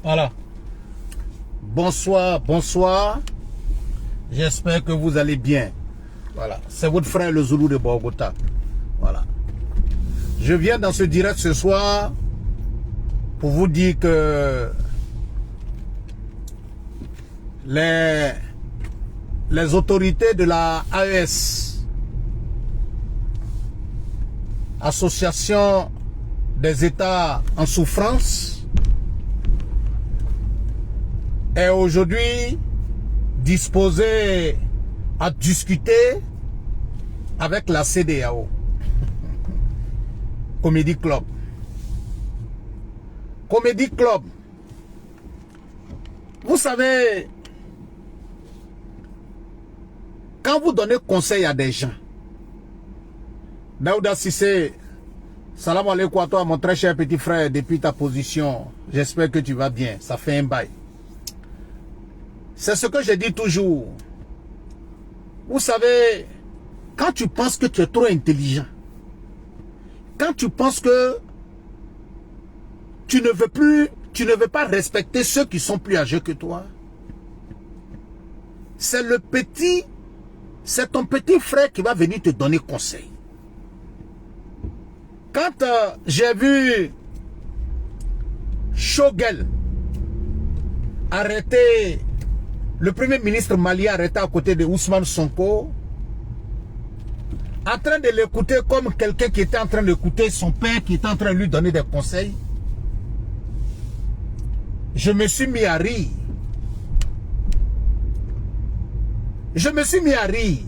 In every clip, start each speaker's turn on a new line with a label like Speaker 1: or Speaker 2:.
Speaker 1: Voilà. Bonsoir, bonsoir. J'espère que vous allez bien. Voilà. C'est votre frère le Zoulou de Bogota. Voilà. Je viens dans ce direct ce soir pour vous dire que les autorités de la AES, Association des États en souffrance, est aujourd'hui disposée à discuter avec la CEDEAO, Comedy Club. Comedy Club, vous savez, quand vous donnez conseil à des gens, Daouda Sissé, salam alaikum à toi, mon très cher petit frère, depuis ta position. J'espère que tu vas bien. Ça fait un bail. C'est ce que je dis toujours. Vous savez, quand tu penses que tu es trop intelligent, quand tu penses que tu ne veux pas respecter ceux qui sont plus âgés que toi, c'est ton petit frère qui va venir te donner conseil. Quand j'ai vu Choguel arrêter, le premier ministre malien arrêté à côté de Ousmane Sonko, en train de l'écouter comme quelqu'un qui était en train d'écouter son père qui était en train de lui donner des conseils, je me suis mis à rire. Je me suis mis à rire.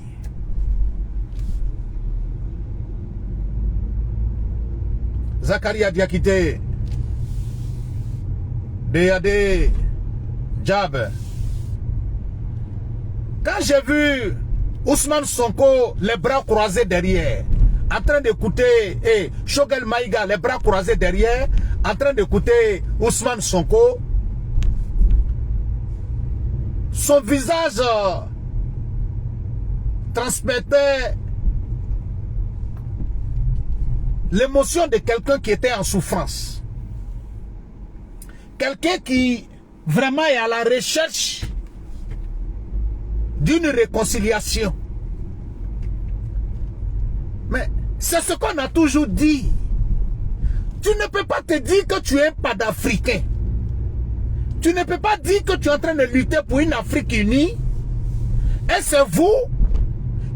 Speaker 1: Zakaria Diakité, DAD, Jab. Quand j'ai vu Ousmane Sonko, les bras croisés derrière, en train d'écouter, et Choguel Maïga, les bras croisés derrière, en train d'écouter Ousmane Sonko, son visage transmettait l'émotion de quelqu'un qui était en souffrance. Quelqu'un qui vraiment est à la recherche d'une réconciliation. Mais c'est ce qu'on a toujours dit. Tu ne peux pas te dire que tu es un panafricain. Tu ne peux pas dire que tu es en train de lutter pour une Afrique unie. Et c'est vous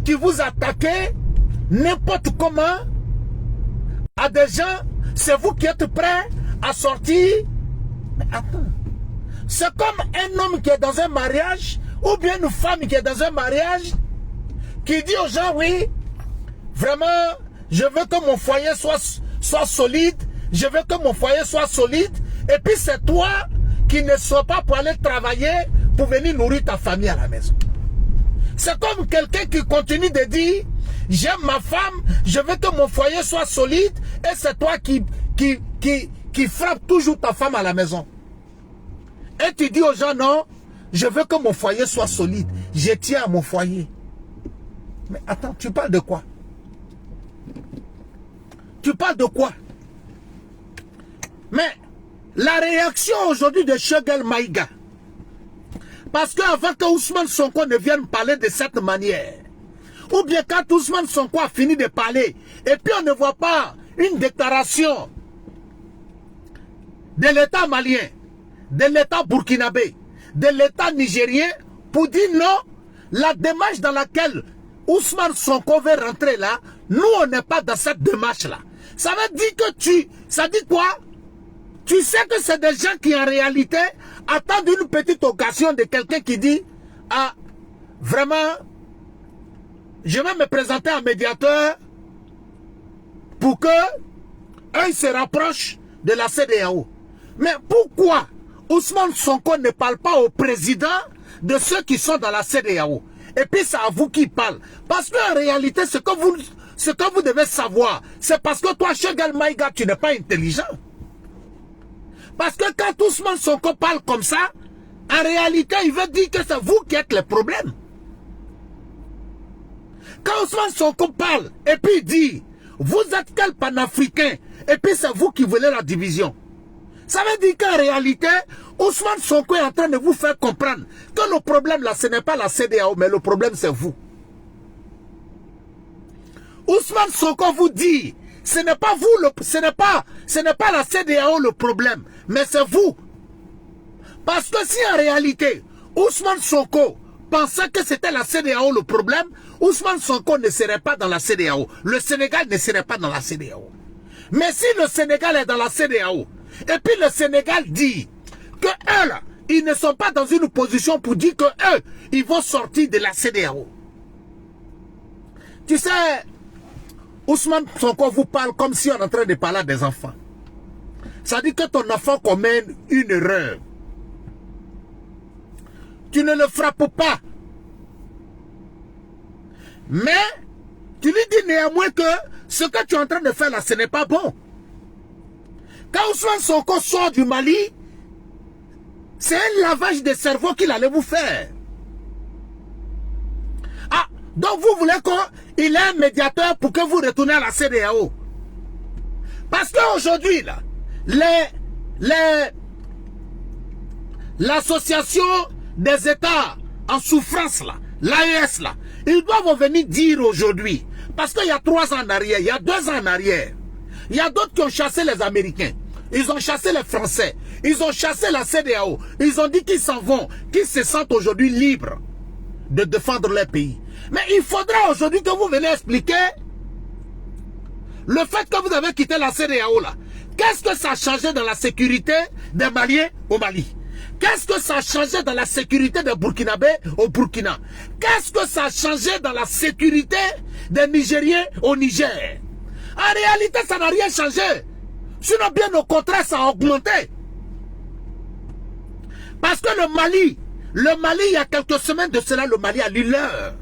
Speaker 1: qui vous attaquez n'importe comment à des gens. C'est vous qui êtes prêts à sortir. Mais attends. C'est comme un homme qui est dans un mariage ou bien une femme qui est dans un mariage qui dit aux gens, oui, vraiment, je veux que mon foyer soit solide. Je veux que mon foyer soit solide. Et puis c'est toi qui ne sois pas pour aller travailler pour venir nourrir ta famille à la maison. C'est comme quelqu'un qui continue de dire, j'aime ma femme, je veux que mon foyer soit solide, et c'est toi qui frappe toujours ta femme à la maison. Et tu dis aux gens, non, je veux que mon foyer soit solide, je tiens à mon foyer. Mais attends, tu parles de quoi? Tu parles de quoi? Mais la réaction aujourd'hui de Choguel Maïga, parce qu'avant que Ousmane Sonko ne vienne parler de cette manière, ou bien quand Ousmane Sonko a fini de parler, et puis on ne voit pas une déclaration de l'État malien, de l'État burkinabé, de l'État nigérien, pour dire non, la démarche dans laquelle Ousmane Sonko veut rentrer là, nous on n'est pas dans cette démarche-là. Ça veut dire que ça dit quoi? Tu sais que c'est des gens qui en réalité attendent une petite occasion de quelqu'un qui dit, ah, vraiment, je vais me présenter en médiateur pour que eux se rapprochent de la CEDEAO. Mais pourquoi Ousmane Sonko ne parle pas au président de ceux qui sont dans la CEDEAO? Et puis c'est à vous qui parle. Parce qu'en réalité, ce que vous devez savoir, c'est parce que toi, Choguel Maïga, tu n'es pas intelligent. Parce que quand Ousmane Sonko parle comme ça, en réalité, il veut dire que c'est vous qui êtes le problème. Quand Ousmane Sonko parle, et puis il dit, vous êtes quel panafricain, et puis c'est vous qui voulez la division. Ça veut dire qu'en réalité, Ousmane Sonko est en train de vous faire comprendre que le problème là, ce n'est pas la CEDEAO, mais le problème c'est vous. Ousmane Sonko vous dit, ce n'est pas vous, ce n'est pas la CEDEAO le problème, mais c'est vous. Parce que si en réalité, Ousmane Sonko pensait que c'était la CEDEAO le problème, Ousmane Sonko ne serait pas dans la CEDEAO. Le Sénégal ne serait pas dans la CEDEAO. Mais si le Sénégal est dans la CEDEAO, et puis le Sénégal dit que eux, là, ils ne sont pas dans une position pour dire que eux, ils vont sortir de la CEDEAO. Tu sais, Ousmane Sonko vous parle comme si on est en train de parler à des enfants. Ça dit que ton enfant commet une erreur. Tu ne le frappes pas. Mais, tu lui dis néanmoins que ce que tu es en train de faire là, ce n'est pas bon. Quand Ousmane Sonko sort du Mali, c'est un lavage de cerveau qu'il allait vous faire. Ah, donc vous voulez qu'il ait un médiateur pour que vous retournez à la CEDEAO. Parce qu'aujourd'hui, là, l'association des États en souffrance, là, l'AES, là, ils doivent venir dire aujourd'hui, parce qu'il y a 3 ans en arrière, il y a 2 ans en arrière, il y a d'autres qui ont chassé les Américains, ils ont chassé les Français, ils ont chassé la CEDEAO, ils ont dit qu'ils s'en vont, qu'ils se sentent aujourd'hui libres de défendre leur pays. Mais il faudra aujourd'hui que vous venez expliquer le fait que vous avez quitté la CEDEAO là. Qu'est-ce que ça a changé dans la sécurité des Maliens au Mali? Qu'est-ce que ça a changé dans la sécurité des Burkinabés au Burkina? Qu'est-ce que ça a changé dans la sécurité des Nigériens au Niger? En réalité, ça n'a rien changé. Sinon, bien au contraire, ça a augmenté. Parce que le Mali, il y a quelques semaines de cela, le Mali a lu l'heure.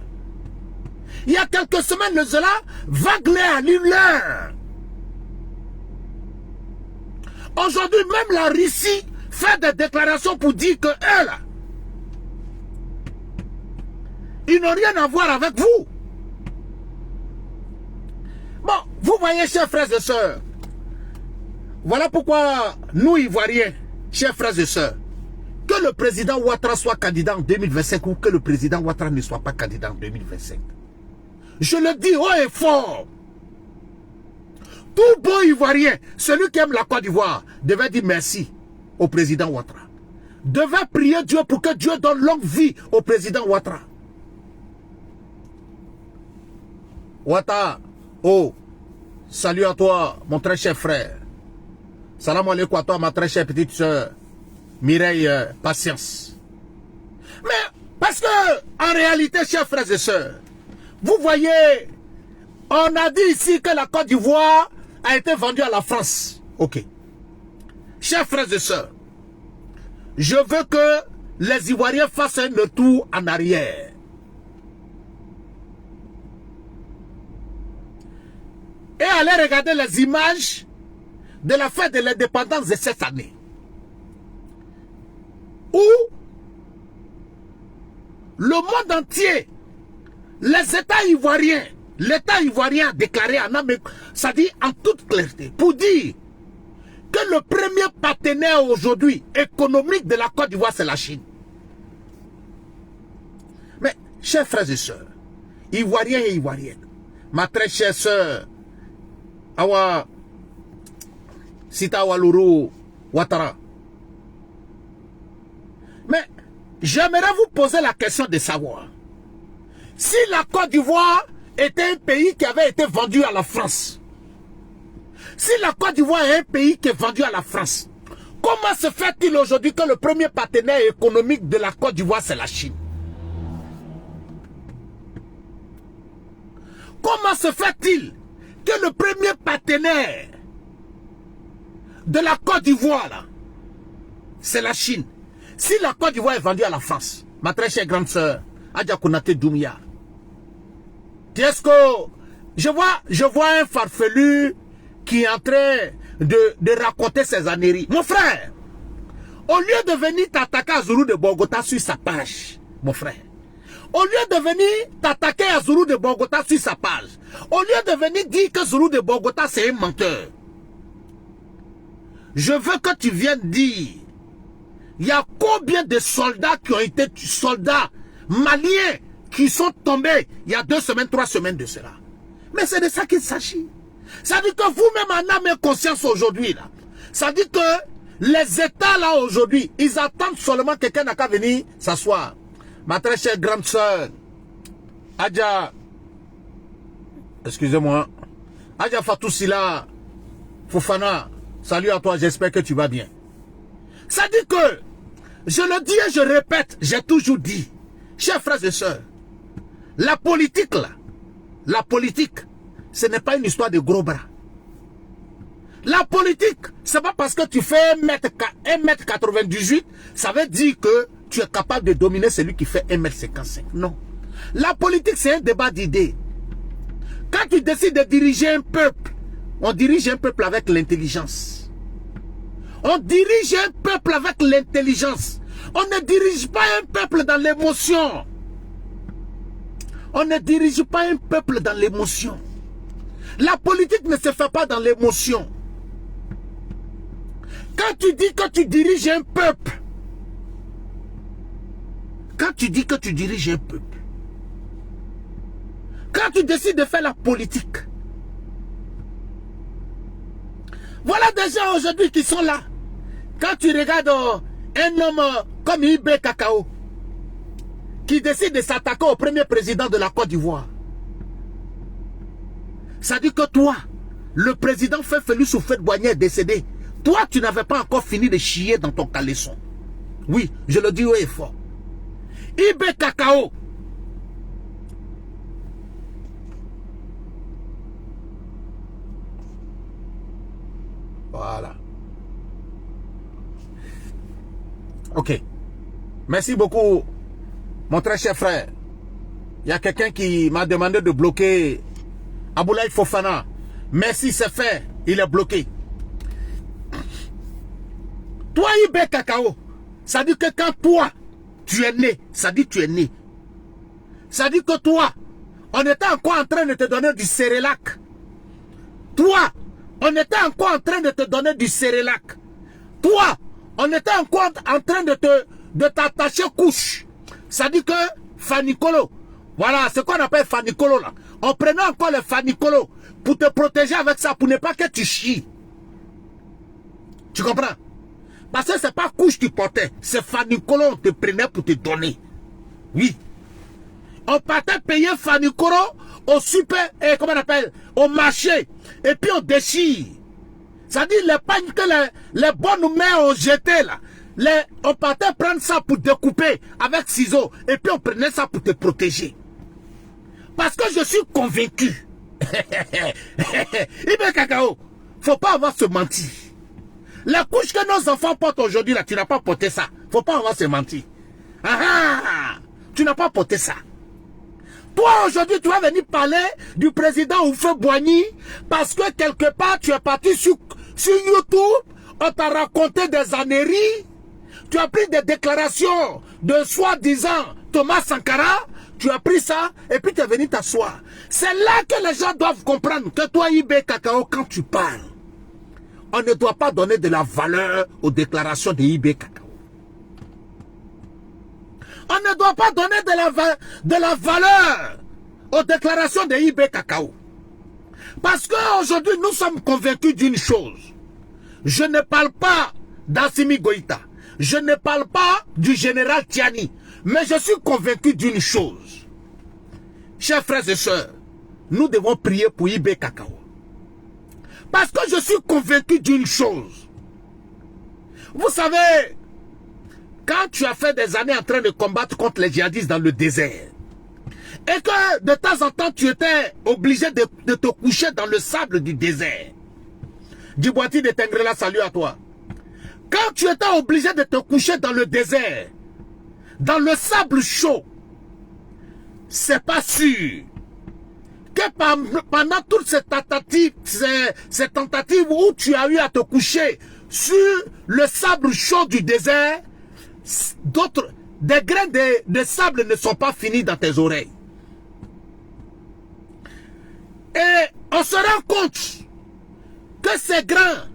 Speaker 1: Il y a quelques semaines de cela, Wagner a lu l'heure. Aujourd'hui, même la Russie fait des déclarations pour dire que eux, là, ils n'ont rien à voir avec vous. Bon, vous voyez, chers frères et sœurs, voilà pourquoi nous, Ivoiriens, chers frères et sœurs, que le président Ouattara soit candidat en 2025 ou que le président Ouattara ne soit pas candidat en 2025. Je le dis haut et fort. Tout bon Ivoirien, celui qui aime la Côte d'Ivoire, devait dire merci au président Ouattara. Devait prier Dieu pour que Dieu donne longue vie au président Ouattara. Ouattara, oh, salut à toi, mon très cher frère. Salam alaikum à toi, ma très chère petite soeur, Mireille Patience. Mais, parce que, en réalité, chers frères et sœurs, vous voyez, on a dit ici que la Côte d'Ivoire a été vendue à la France. Ok. Chers frères et sœurs, je veux que les Ivoiriens fassent un retour en arrière. Et allez regarder les images de la fête de l'indépendance de cette année. Où le monde entier, les États ivoiriens, l'État ivoirien a déclaré en Amérique, ça dit en toute clarté, pour dire que le premier partenaire aujourd'hui économique de la Côte d'Ivoire, c'est la Chine. Mais, chers frères et sœurs, Ivoiriens et Ivoiriennes, ma très chère sœur, Awa Sita Waluru Ouattara, mais j'aimerais vous poser la question de savoir si la Côte d'Ivoire était un pays qui avait été vendu à la France. Si la Côte d'Ivoire est un pays qui est vendu à la France, comment se fait-il aujourd'hui que le premier partenaire économique de la Côte d'Ivoire, c'est la Chine? Comment se fait-il que le premier partenaire de la Côte d'Ivoire, là, c'est la Chine? Si la Côte d'Ivoire est vendue à la France, ma très chère grande sœur, Adja Konaté Doumbia, est-ce que je vois un farfelu qui est en train de raconter ses âneries. Mon frère, au lieu de venir t'attaquer à Zulu de Bogota sur sa page, mon frère, au lieu de venir t'attaquer à Zulu de Bogota sur sa page, au lieu de venir dire que Zulu de Bogota c'est un menteur, je veux que tu viennes dire, il y a combien de soldats qui ont été soldats maliens qui sont tombés il y a 2 semaines, 3 semaines de cela. Mais c'est de ça qu'il s'agit. Ça dit que vous-même en âme et conscience aujourd'hui, là, ça dit que les États là aujourd'hui, ils attendent seulement quelqu'un n'a qu'à venir s'asseoir. Ma très chère grande sœur, Adja, excusez-moi, Adja Fatou Sila Fofana, salut à toi, j'espère que tu vas bien. Ça dit que, je le dis et je répète, j'ai toujours dit, chers frères et sœurs, la politique là, la politique, ce n'est pas une histoire de gros bras. La politique, c'est pas parce que tu fais 1m98, ça veut dire que tu es capable de dominer celui qui fait 1m55. Non. La politique, c'est un débat d'idées. Quand tu décides de diriger un peuple, on dirige un peuple avec l'intelligence. On dirige un peuple avec l'intelligence. On ne dirige pas un peuple dans l'émotion. On ne dirige pas un peuple dans l'émotion. La politique ne se fait pas dans l'émotion. Quand tu dis que tu diriges un peuple, quand tu dis que tu diriges un peuple, quand tu décides de faire la politique, voilà des gens aujourd'hui qui sont là. Quand tu regardes un homme comme Ibé Kakao, qui décide de s'attaquer au premier président de la Côte d'Ivoire, ça dit que toi, le président Félix Houphouët-Boigny est décédé. Toi, tu n'avais pas encore fini de chier dans ton caleçon. Oui, je le dis haut et fort. Ibé Kakao. Voilà. Ok. Merci beaucoup, mon très cher frère. Il y a quelqu'un qui m'a demandé de bloquer Aboulaye Fofana. Merci, c'est fait. Il est bloqué. Toi, Ibé Kakao, ça dit que quand toi, tu es né, ça dit que tu es né. Ça dit que toi, on était encore en train de te donner du Cérélac. Toi, on était encore en train de te donner du Cérélac. Toi, on était encore en train de t'attacher couche. Ça dit que Fanicolo, voilà, c'est quoi on appelle Fanicolo là. On prenait encore le Fanicolo pour te protéger avec ça, pour ne pas que tu chies. Tu comprends? Parce que c'est pas couche qui portait, c'est Fanicolo on te prenait pour te donner. Oui. On partait payer Fanicolo au super, comment on appelle, au marché. Et puis on déchire. Ça dit les pagnes que les bonnes mains ont jeté là. On partait prendre ça pour découper avec ciseaux. Et puis on prenait ça pour te protéger. Parce que je suis convaincu. Ibé Kakao, faut pas avoir se mentir. Les couches que nos enfants portent aujourd'hui là, tu n'as pas porté ça. Faut pas avoir se mentir. Tu n'as pas porté ça. Toi aujourd'hui tu vas venir parler du président Houphouët-Boigny parce que quelque part tu es parti sur YouTube, on t'a raconté des âneries, tu as pris des déclarations de soi-disant Thomas Sankara, tu as pris ça et puis tu es venu t'asseoir. C'est là que les gens doivent comprendre que toi Ibé Kakao, quand tu parles, on ne doit pas donner de la valeur aux déclarations de Ibé Kakao. On ne doit pas donner de la valeur aux déclarations de Ibé Kakao. Parce qu'aujourd'hui, nous sommes convaincus d'une chose. Je ne parle pas d'Assimi Goïta. Je ne parle pas du général Tiani. Mais je suis convaincu d'une chose. Chers frères et sœurs, nous devons prier pour Ibé Kakao. Parce que je suis convaincu d'une chose. Vous savez, quand tu as fait des années en train de combattre contre les djihadistes dans le désert, et que de temps en temps tu étais obligé de te coucher dans le sable du désert, Djibouti de Tengrela, salut à toi. Quand tu étais obligé de te coucher dans le désert, dans le sable chaud, c'est pas sûr que pendant toutes ces tentatives où tu as eu à te coucher sur le sable chaud du désert, des grains de sable ne sont pas finis dans tes oreilles. Et on se rend compte que ces grains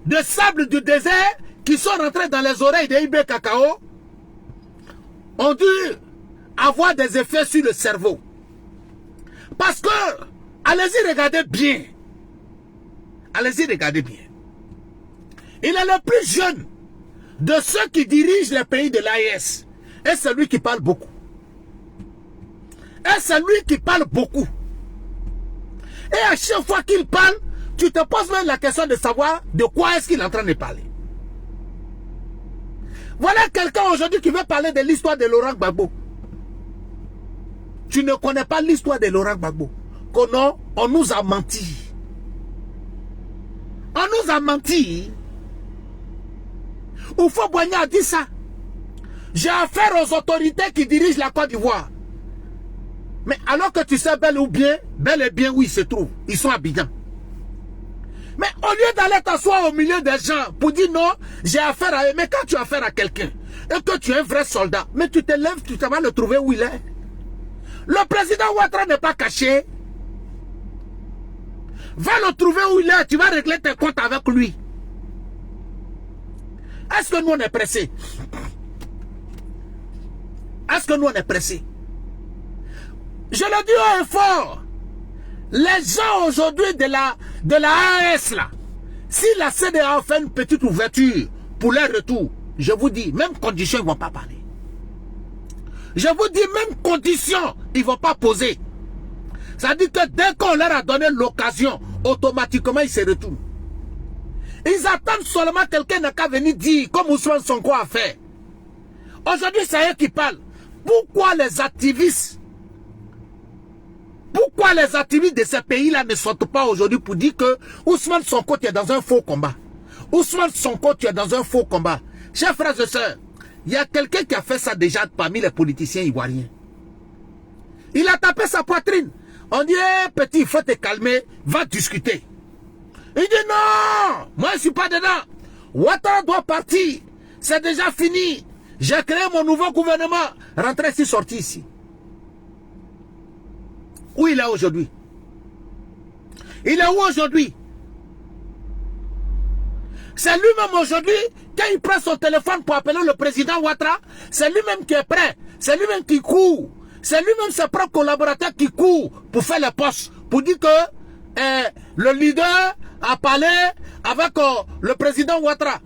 Speaker 1: de sable du désert qui sont rentrés dans les oreilles de IB Cacao ont dû avoir des effets sur le cerveau. Parce que, allez-y regardez bien. Allez-y regardez bien. Il est le plus jeune de ceux qui dirigent les pays de l'AES. Et c'est lui qui parle beaucoup. Et c'est lui qui parle beaucoup. Et à chaque fois qu'il parle, tu te poses même la question de savoir de quoi est-ce qu'il est en train de parler. Voilà quelqu'un aujourd'hui qui veut parler de l'histoire de Laurent Gbagbo. Tu ne connais pas l'histoire de Laurent Gbagbo. Non, on nous a menti. On nous a menti. Oufo Boigny a dit ça. J'ai affaire aux autorités qui dirigent la Côte d'Ivoire. Mais alors que tu sais bel et bien où ils se trouvent. Ils sont à Abidjan. Mais au lieu d'aller t'asseoir au milieu des gens pour dire non, j'ai affaire à eux. Mais quand tu as affaire à quelqu'un et que tu es un vrai soldat, mais tu te lèves, tu vas le trouver où il est. Le président Ouattara n'est pas caché. Va le trouver où il est, tu vas régler tes comptes avec lui. Est-ce que nous on est pressés? Est-ce que nous on est pressés? Je le dis haut et fort. Les gens aujourd'hui de la AES là, si la CEDEAO fait une petite ouverture pour leur retour, je vous dis, même condition, ils ne vont pas parler. Je vous dis, même condition, ils ne vont pas poser. Ça dit que dès qu'on leur a donné l'occasion, automatiquement, ils se retournent. Ils attendent seulement quelqu'un n'a qu'à venir dire, comme Ousmane Sonko a fait. Aujourd'hui, c'est eux qui parlent. Pourquoi les activistes de ces pays-là ne sortent pas aujourd'hui pour dire que Ousmane Sonko, tu es dans un faux combat. Ousmane Sonko, tu es dans un faux combat. Chers frères et sœurs, il y a quelqu'un qui a fait ça déjà parmi les politiciens ivoiriens. Il a tapé sa poitrine. On dit, hey, petit, il faut te calmer, va discuter. Il dit non, moi je ne suis pas dedans. Ouattara doit partir. C'est déjà fini. J'ai créé mon nouveau gouvernement. Rentrez ici, sorti ici. Où il est aujourd'hui? Il est où aujourd'hui? C'est lui-même aujourd'hui, quand il prend son téléphone pour appeler le président Ouattara, c'est lui-même qui est prêt. C'est lui-même qui court. C'est lui-même ses propres collaborateurs qui courent pour faire les postes. Pour dire que le leader a parlé avec le président Ouattara.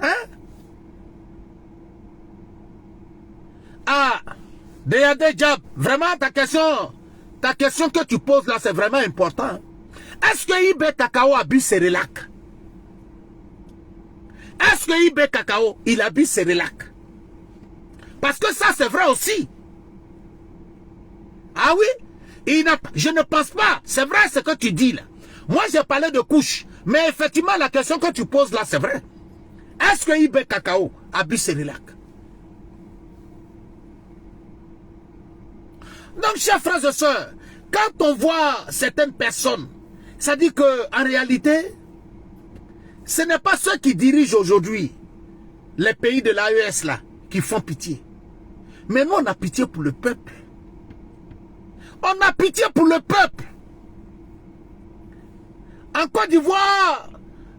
Speaker 1: Hein? Ah, Deyade Diab, vraiment ta question que tu poses là, c'est vraiment important. Est-ce que IB Cacao abuse Cérélac? Est-ce que IB Cacao, il abuse Cérélac? Parce que ça, c'est vrai aussi. Ah oui? Je ne pense pas. C'est vrai ce que tu dis là. Moi, j'ai parlé de couches. Mais effectivement, la question que tu poses là, c'est vrai. Est-ce que IB Cacao abuse Cérélac? Donc, chers frères et sœurs, quand on voit certaines personnes, ça dit qu'en réalité, ce n'est pas ceux qui dirigent aujourd'hui les pays de l'AES là qui font pitié. Mais nous, on a pitié pour le peuple. On a pitié pour le peuple. En Côte d'Ivoire,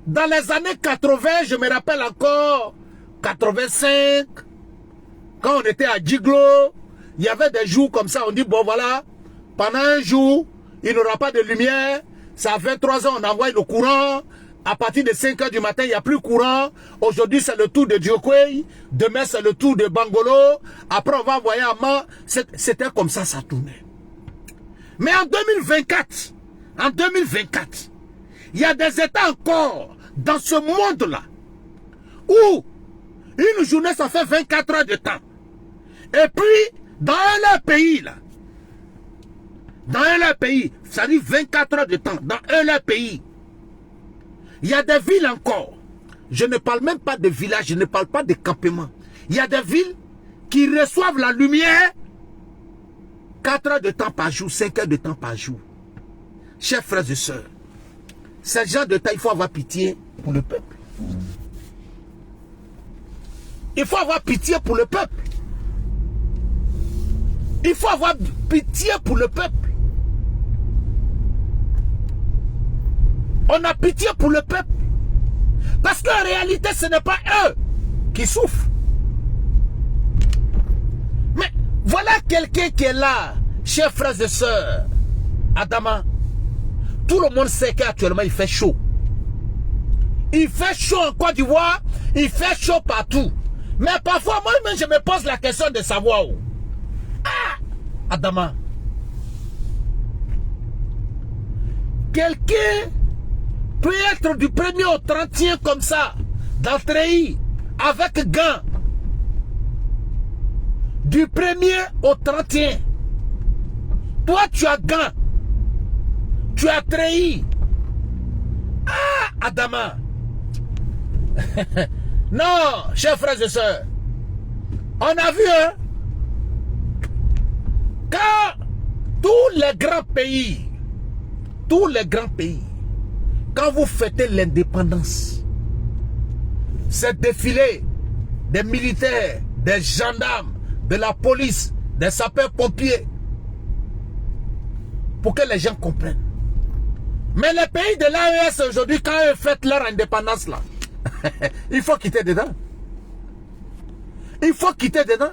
Speaker 1: dans les années 80, je me rappelle encore, 85, quand on était à Djiglo, il y avait des jours comme ça, on dit, bon voilà, pendant un jour, il n'y aura pas de lumière, ça fait 3 ans, on envoie le courant, à partir de 5 h du matin, il n'y a plus courant, aujourd'hui c'est le tour de Diokwei, demain c'est le tour de Bangolo, après on va envoyer à Man, c'était comme ça, ça tournait. Mais en 2024, il y a des États encore dans ce monde-là où une journée ça fait 24 heures de temps. Et puis, dans leur pays, là, ça dit 24 heures de temps, dans leur pays, il y a des villes encore. Je ne parle même pas de villages, je ne parle pas de campements. Il y a des villes qui reçoivent la lumière 4 heures de temps par jour, 5 heures de temps par jour. Chers frères et sœurs, ce genre de temps, il faut avoir pitié pour le peuple. Il faut avoir pitié pour le peuple. Il faut avoir pitié pour le peuple. On a pitié pour le peuple. Parce qu'en réalité, ce n'est pas eux qui souffrent. Mais voilà quelqu'un qui est là, chers frères et sœurs. Adama, tout le monde sait qu'actuellement il fait chaud. Il fait chaud en Côte d'Ivoire, il fait chaud partout. Mais parfois, moi-même, je me pose la question de savoir où. Ah, Adama. Quelqu'un peut être du 1er au 30e comme ça, dans le treillis, avec gants. Du 1er au 31. Toi, tu as gants. Tu as treillis. Ah, Adama. Non, chers frères et sœurs. On a vu, hein, quand tous les grands pays, quand vous fêtez l'indépendance, c'est défilé des militaires, des gendarmes, de la police, des sapeurs-pompiers, pour que les gens comprennent. Mais les pays de l'AES aujourd'hui, quand ils fêtent leur indépendance là, il faut quitter dedans. Il faut quitter dedans.